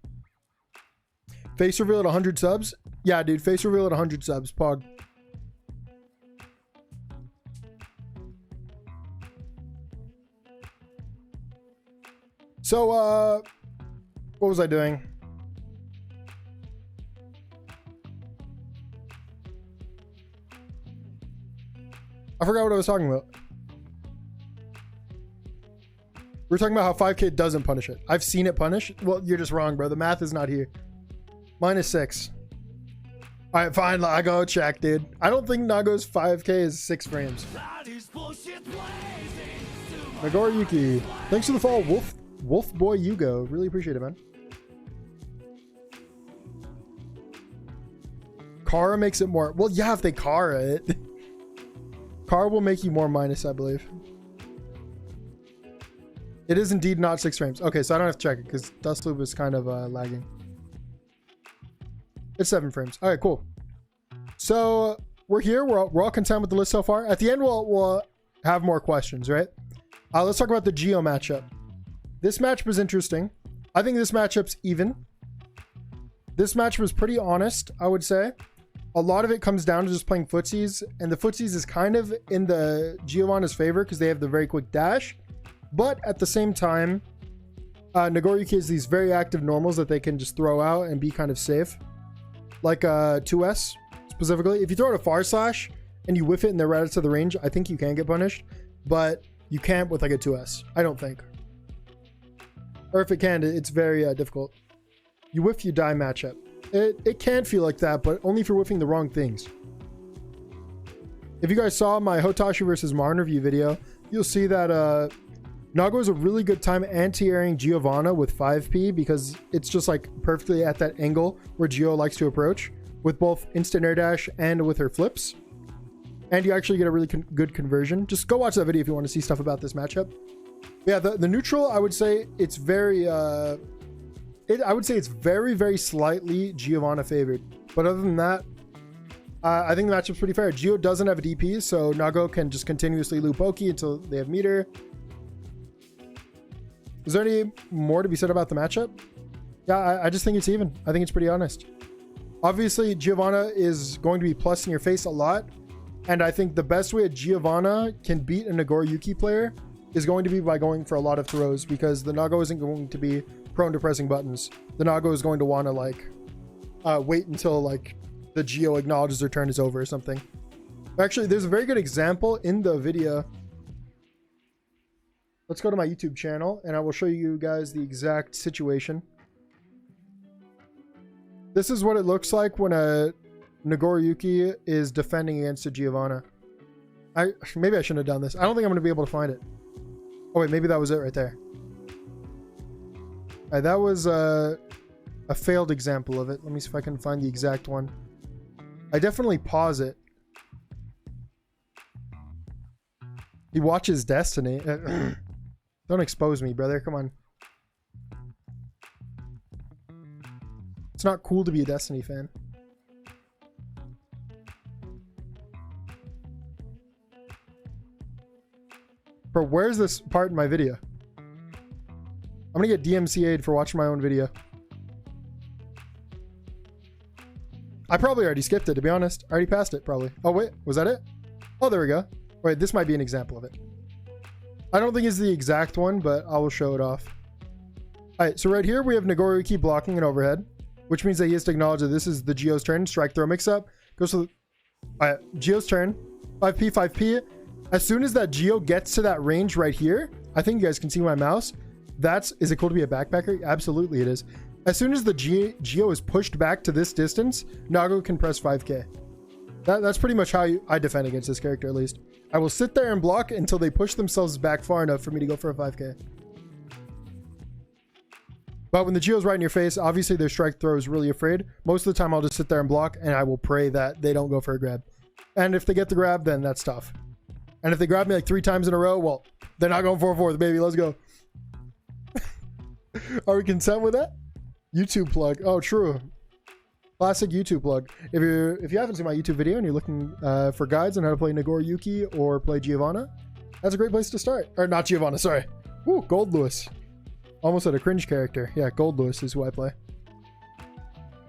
Face reveal at 100 subs? Yeah, dude, face reveal at 100 subs. Pog. So, what was I doing? I forgot what I was talking about. We're talking about how 5k doesn't punish it. I've seen it punish. Well, you're just wrong, bro. The math is not here. -6. All right, fine. I go check, dude. I don't think Nago's 5k is 6 frames. Nagoriyuki. Thanks for the follow, Wolf Boy Yugo. Really appreciate it, man. Kara makes it more. Well, yeah, if they Kara it. Kara will make you more minus, I believe. It is indeed not 6 frames. Okay, so I don't have to check it because Dust Loop is kind of lagging. It's 7 frames. All right, cool. So we're here. We're all content with the list so far. At the end, we'll have more questions, right? Let's talk about the Geo matchup. This matchup is interesting. I think this matchup's even. This matchup was pretty honest, I would say. A lot of it comes down to just playing footsies, and the footsies is kind of in the Giovanna's favor because they have the very quick dash. But at the same time, Nagoriyuki has these very active normals that they can just throw out and be kind of safe. Like 2S specifically. If you throw out a far slash and you whiff it and they're right out to the range, I think you can get punished. But you can't with like a 2S. I don't think. Or if it can, it's very difficult. You whiff, you die matchup. It can feel like that, but only if you're whiffing the wrong things. If you guys saw my Hotashi versus Marn review video, you'll see that Nago is a really good time anti-airing Giovanna with 5P because it's just like perfectly at that angle where Gio likes to approach with both instant air dash and with her flips. And you actually get a really good conversion. Just go watch that video if you want to see stuff about this matchup. Yeah, the neutral, I would say it's very I would say it's very, very slightly Giovanna favored. But other than that, I think the matchup's pretty fair. Gio doesn't have a DP, so Nago can just continuously loop Oki until they have meter. Is there any more to be said about the matchup? Yeah, I just think it's even. I think it's pretty honest. Obviously, Giovanna is going to be plus in your face a lot. And I think the best way a Giovanna can beat a Nagoriyuki player is going to be by going for a lot of throws, because the Nago isn't going to be prone to pressing buttons. The Nago is going to want to like wait until like the Gio acknowledges their turn is over or something. Actually, there's a very good example in the video. Let's go to my YouTube channel and I will show you guys the exact situation. This is what it looks like when a Nagoriyuki is defending against a Giovanna. Maybe I shouldn't have done this. I don't think I'm going to be able to find it. Oh wait, maybe that was it right there. All right, that was a failed example of it. Let me see if I can find the exact one. I definitely pause it. He watches Destiny. Don't expose me, brother. Come on. It's not cool to be a Destiny fan. Bro, where's this part in my video? I'm gonna get DMCA'd for watching my own video. I probably already skipped it, to be honest. I already passed it, probably. Oh, wait. Was that it? Oh, there we go. Wait, this might be an example of it. I don't think it's the exact one, but I will show it off. Alright, so right here we have Nagoriyuki blocking an overhead, which means that he has to acknowledge that this is the Gio's turn. Strike throw mix up. Goes to the... Alright, Gio's turn. 5P, 5P. As soon as that Gio gets to that range right here, I think you guys can see my mouse. Is it cool to be a backpacker? Absolutely it is. As soon as the Gio is pushed back to this distance, Nago can press 5k. That's pretty much how I defend against this character, at least. I will sit there and block until they push themselves back far enough for me to go for a 5k. But when the Gio's right in your face, obviously their strike throw is really afraid. Most of the time I'll just sit there and block, and I will pray that they don't go for a grab. And if they get the grab, then that's tough. And if they grab me like 3 times in a row, well, they're not going 4-4, baby. Let's go. Are we content with that? YouTube plug. Oh, true. Classic YouTube plug. If you haven't seen my YouTube video and you're looking for guides on how to play Nagoriyuki or play Giovanna, that's a great place to start. Or not Giovanna, sorry. Woo, Gold Lewis. Almost had a cringe character. Yeah, Gold Lewis is who I play.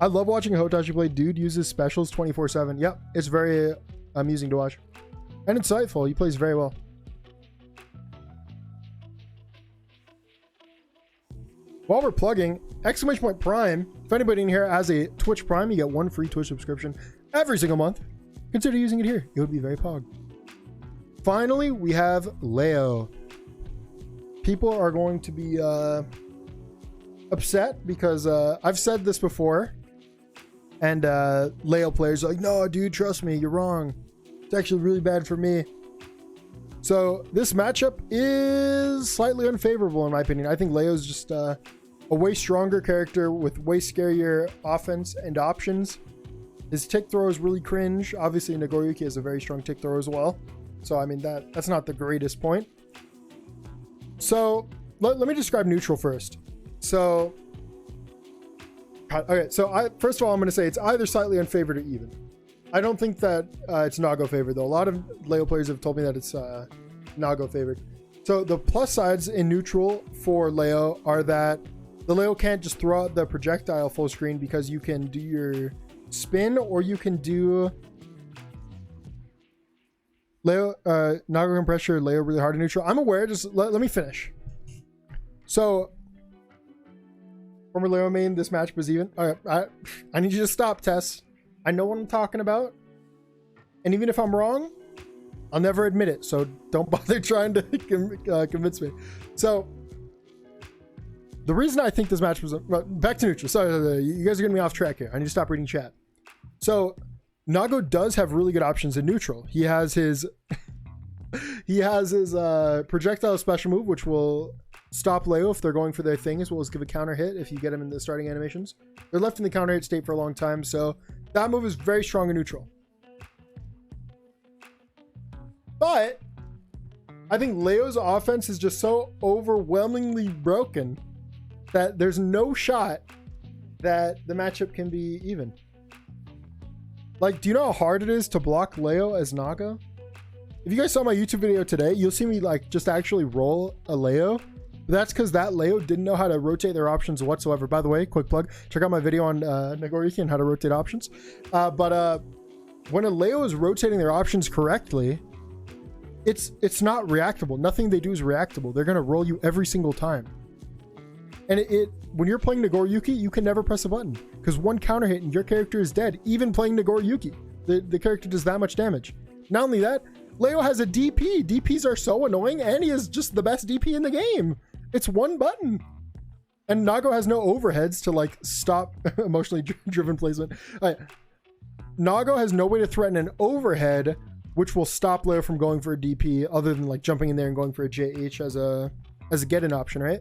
I love watching a Hotashi play. Dude uses specials 24/7. Yep, it's very amusing to watch. And insightful. He plays very well. While we're plugging, !Prime. If anybody in here has a Twitch Prime, you get 1 free Twitch subscription every single month. Consider using it here. It would be very pog. Finally, we have Leo. People are going to be upset because I've said this before. And Leo players are like, no, dude, trust me, you're wrong. It's actually really bad for me. So this matchup is slightly unfavorable in my opinion. I think Leo's just a way stronger character with way scarier offense and options. His tick throw is really cringe. Obviously Nagoriyuki has a very strong tick throw as well. So I mean that's not the greatest point. So let me describe neutral first. So okay, so first of all I'm going to say it's either slightly unfavored or even. I don't think that it's Nago favored though. A lot of Leo players have told me that it's Nago favored. So the plus sides in neutral for Leo are that the Leo can't just throw out the projectile full screen because you can do your spin or you can do Leo Nago can pressure Leo really hard in neutral. I'm aware, just let me finish. So Former Leo main, this matchup was even. All right, I need you to stop, Tess. I know what I'm talking about. And even if I'm wrong, I'll never admit it. So don't bother trying to convince me. So the reason I think this match was back to neutral. Sorry, you guys are getting me off track here. I need to stop reading chat. So Nago does have really good options in neutral. He has his projectile special move, which will stop Leo if they're going for their thing, as well as give a counter hit if you get him in the starting animations. They're left in the counter hit state for a long time, so that move is very strong in neutral. But I think Leo's offense is just so overwhelmingly broken that there's no shot that the matchup can be even. Like, do you know how hard it is to block Leo as Naga? If you guys saw my YouTube video today, you'll see me like just actually roll a Leo. That's because that Leo didn't know how to rotate their options whatsoever. By the way, quick plug, check out my video on Nagoriyuki and how to rotate options. But when a Leo is rotating their options correctly, it's not reactable. Nothing they do is reactable. They're gonna roll you every single time. And when you're playing Nagoriyuki, you can never press a button because one counter hit and your character is dead. Even playing Nagoriyuki, the character does that much damage. Not only that, Leo has a DP. DPs are so annoying, and he is just the best DP in the game. It's one button. And Nago has no overheads to like stop emotionally driven placement. Nago has no way to threaten an overhead, which will stop Leo from going for a DP other than like jumping in there and going for a JH as a get-in option, right?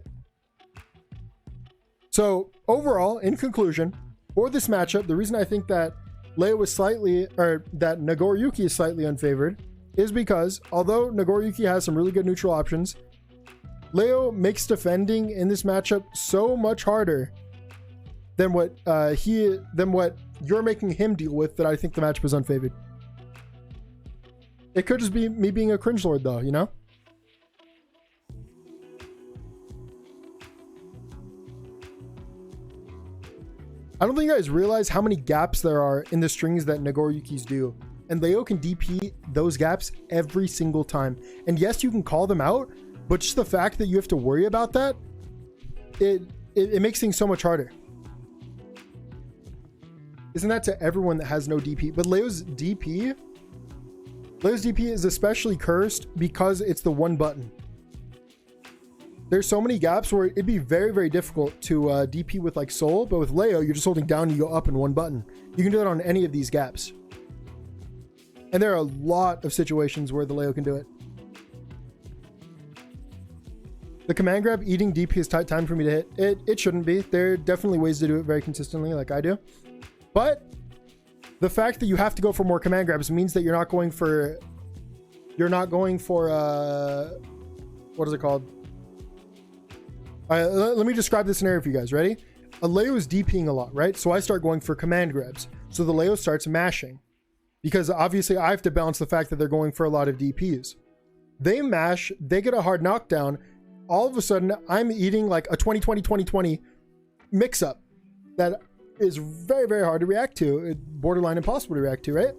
So overall, in conclusion, for this matchup, the reason I think that Leo is slightly, or that Nagoriyuki is slightly unfavored is because although Nagoriyuki has some really good neutral options, Leo makes defending in this matchup so much harder than what you're making him deal with that I think the matchup is unfavored. It could just be me being a cringe lord though, you know? I don't think you guys realize how many gaps there are in the strings that Nagoriyukis do. And Leo can DP those gaps every single time. And yes, you can call them out, but just the fact that you have to worry about that, it makes things so much harder. Isn't that to everyone that has no DP? But Leo's DP is especially cursed because it's the one button. There's so many gaps where it'd be very, very difficult to DP with like Soul, but with Leo, you're just holding down and you go up in one button. You can do that on any of these gaps. And there are a lot of situations where the Leo can do it. The command grab eating DP is tight time for me to hit. It shouldn't be. There are definitely ways to do it very consistently like I do. But the fact that you have to go for more command grabs means that you're not going for what is it called? Let me describe this scenario for you guys. Ready? A Leo is DPing a lot, right? So I start going for command grabs. So the Leo starts mashing because obviously I have to balance the fact that they're going for a lot of DPs. They mash, they get a hard knockdown. All of a sudden I'm eating like a 2020 mix up that is very, very hard to react to. Borderline impossible to react to, right?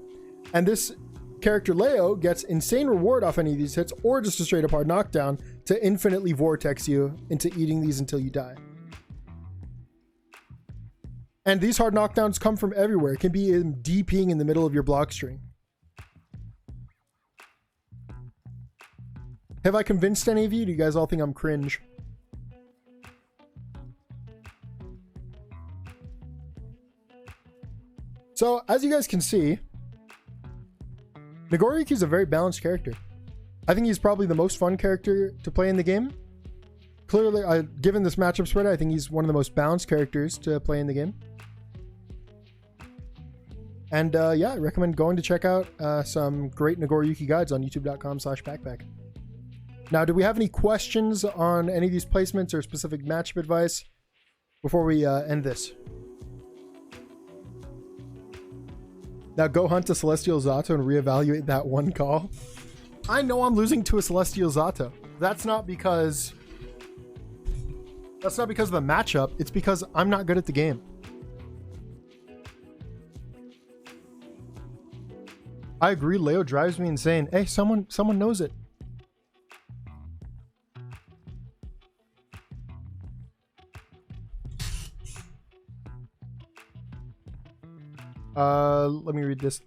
And this character Leo gets insane reward off any of these hits or just a straight up hard knockdown to infinitely vortex you into eating these until you die. And these hard knockdowns come from everywhere. It can be in DPing in the middle of your block string. Have I convinced any of you? Do you guys all think I'm cringe? So as you guys can see, Nagoriyuki is a very balanced character. I think he's probably the most fun character to play in the game. Clearly, given this matchup spread, I think he's one of the most balanced characters to play in the game. And yeah, I recommend going to check out some great Nagoriyuki guides on youtube.com/baccpack. Now, do we have any questions on any of these placements or specific matchup advice before we end this? Now go hunt a Celestial Zato and reevaluate that one call. I know I'm losing to a Celestial Zato. That's not because of the matchup. It's because I'm not good at the game. I agree. Leo drives me insane. Hey, someone knows it. Let me read this.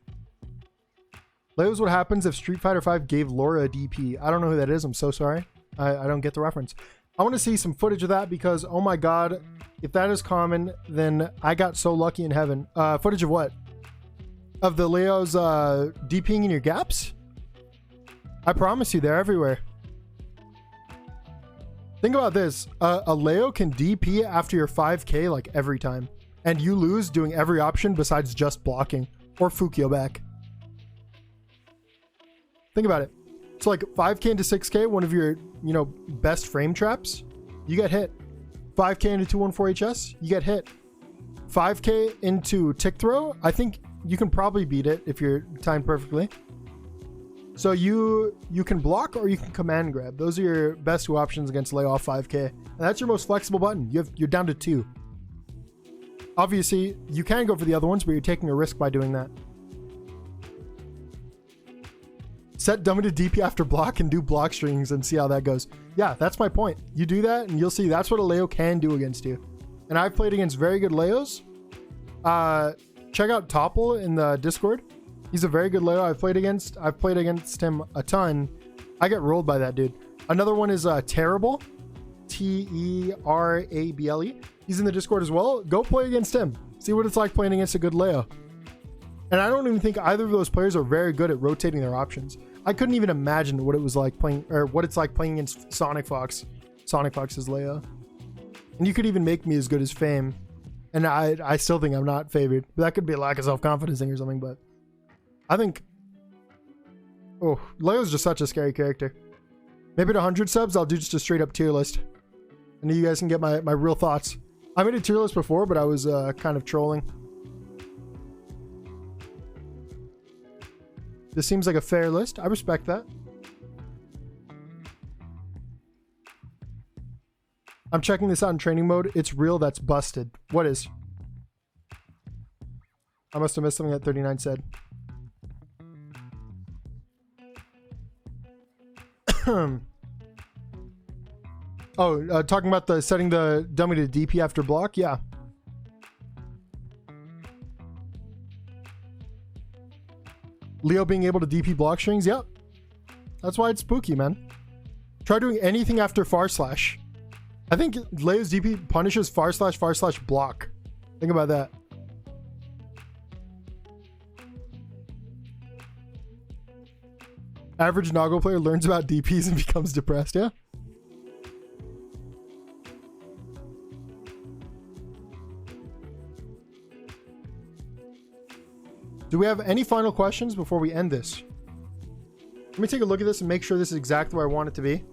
Leo's what happens if Street Fighter 5 gave Laura a DP. I don't know who that is. I'm so sorry. I don't get the reference. I want to see some footage of that because, oh my god, if that is common, then I got so lucky in heaven. Footage of what? Of the Leo's DPing in your gaps? I promise you, they're everywhere. Think about this. A Leo can DP after your 5k like every time. And you lose doing every option besides just blocking or Fukio back. Think about it. It's like 5k into 6k, one of your, best frame traps, you get hit. 5k into 214 HS, you get hit. 5k into tick throw, I think you can probably beat it if you're timed perfectly. So you can block or you can command grab. Those are your best two options against lay off 5k. And that's your most flexible button. You're down to 2. Obviously, you can go for the other ones, but you're taking a risk by doing that. Set dummy to DP after block and do block strings and see how that goes. Yeah, that's my point. You do that and you'll see that's what a Leo can do against you. And I've played against very good Leos. Check out Topple in the Discord. He's a very good Leo I've played against him a ton. I get rolled by that dude. Another one is Terrible. Terable. He's in the Discord as well. Go play against him. See what it's like playing against a good Leo. And I don't even think either of those players are very good at rotating their options. I couldn't even imagine what it was like playing, or what it's like playing against Sonic Fox. Sonic Fox's Leo. And you could even make me as good as Fame. And I still think I'm not favored. But that could be a lack of self-confidence thing or something, but I think... Oh, Leo's just such a scary character. Maybe at 100 subs, I'll do just a straight up tier list. And you guys can get my real thoughts. I made a tier list before, but I was kind of trolling. This seems like a fair list. I respect that. I'm checking this out in training mode. It's real. That's busted. What is? I must have missed something that 39 said. Talking about the setting the dummy to DP after block. Yeah. Leo being able to DP block strings. Yep. That's why it's spooky, man. Try doing anything after far slash. I think Leo's DP punishes far slash block. Think about that. Average Nago player learns about DPs and becomes depressed. Yeah. Do we have any final questions before we end this? Let me take a look at this and make sure this is exactly where I want it to be.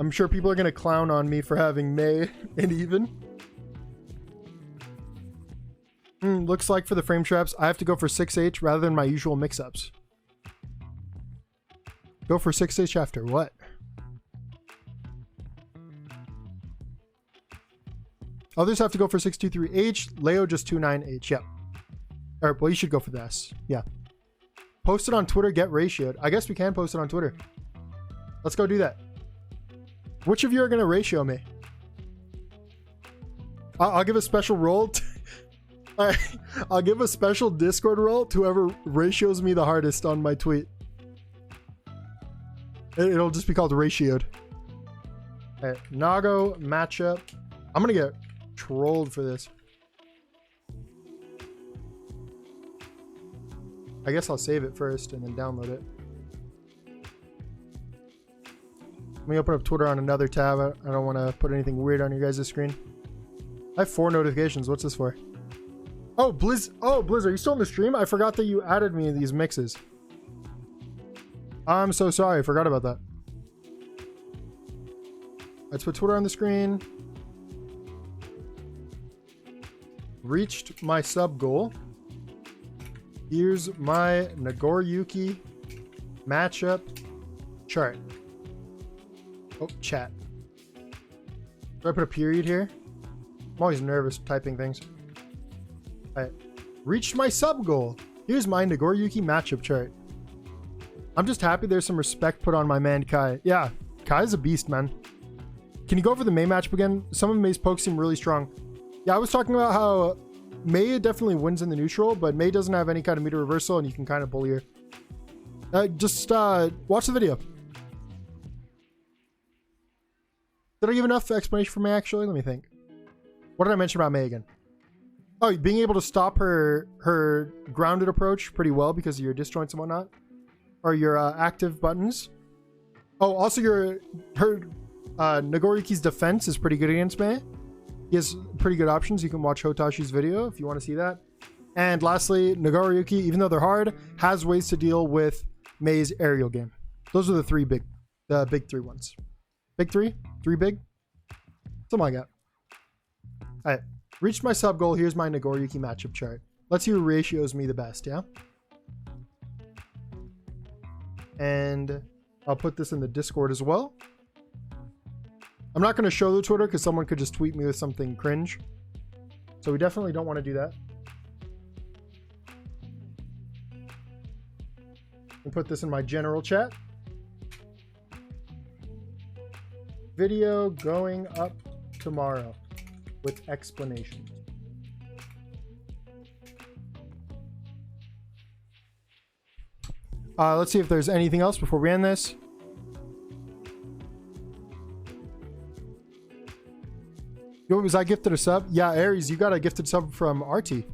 I'm sure people are going to clown on me for having May and even. Looks like for the frame traps, I have to go for 6H rather than my usual mix-ups. Go for 6H after what? Others have to go for 623H. Leo just 29H. Yep. Or, well, you should go for this. Yeah. Post it on Twitter. Get ratioed. I guess we can post it on Twitter. Let's go do that. Which of you are going to ratio me? I'll give a special roll. I'll give a special Discord roll to whoever ratios me the hardest on my tweet. It'll just be called ratioed. All right. Nago matchup. I'm going to get trolled for this. I guess I'll save it first and then download it. Let me open up Twitter on another tab. I don't want to put anything weird on your guys' screen. I have 4 notifications. What's this for? Oh, Blizz. Oh, Blizz, are you still in the stream? I forgot that you added me in these mixes. I'm so sorry. I forgot about that. Let's put Twitter on the screen. Reached my sub goal. Here's my Nagoriyuki matchup chart. Oh, chat. Do I put a period here? I'm always nervous typing things. Alright. Reached my sub goal. Here's my Nagoriyuki matchup chart. I'm just happy there's some respect put on my man Kai. Yeah, Kai's a beast, man. Can you go over the May matchup again? Some of May's pokes seem really strong. Yeah, I was talking about how Mei definitely wins in the neutral, but Mei doesn't have any kind of meter reversal, and you can kind of bully her. Just watch the video. Did I give enough explanation for Mei, actually? Let me think. What did I mention about Mei again? Oh, being able to stop her grounded approach pretty well because of your disjoints and whatnot. Or your active buttons. Oh, also her Nagoriyuki's defense is pretty good against Mei. He has pretty good options. You can watch Hotashi's video if you want to see that. And lastly, Nagoriyuki, even though they're hard, has ways to deal with Mei's aerial game. Those are the big three ones. Big three? Three big? Something like that. Alright. Reached my sub goal. Here's my Nagoriyuki matchup chart. Let's see who ratios me the best, yeah? And I'll put this in the Discord as well. I'm not going to show the Twitter because someone could just tweet me with something cringe. So we definitely don't want to do that. I'll put this in my general chat. Video going up tomorrow with explanations. Let's see if there's anything else before we end this. Yo, was I gifted a sub? Yeah, Aries, you got a gifted sub from RT.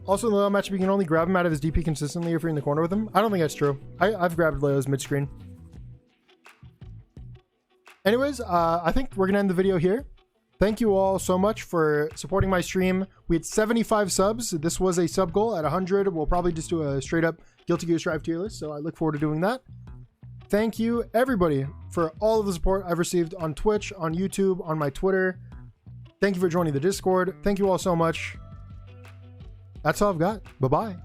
Also, in the Leo matchup, you can only grab him out of his DP consistently if you're in the corner with him. I don't think that's true. I've grabbed Leo's mid-screen. Anyways, I think we're going to end the video here. Thank you all so much for supporting my stream. We had 75 subs. This was a sub goal. At 100, we'll probably just do a straight up Guilty Gear Strive tier list. So I look forward to doing that. Thank you, everybody, for all of the support I've received on Twitch, on YouTube, on my Twitter. Thank you for joining the Discord. Thank you all so much. That's all I've got. Bye-bye.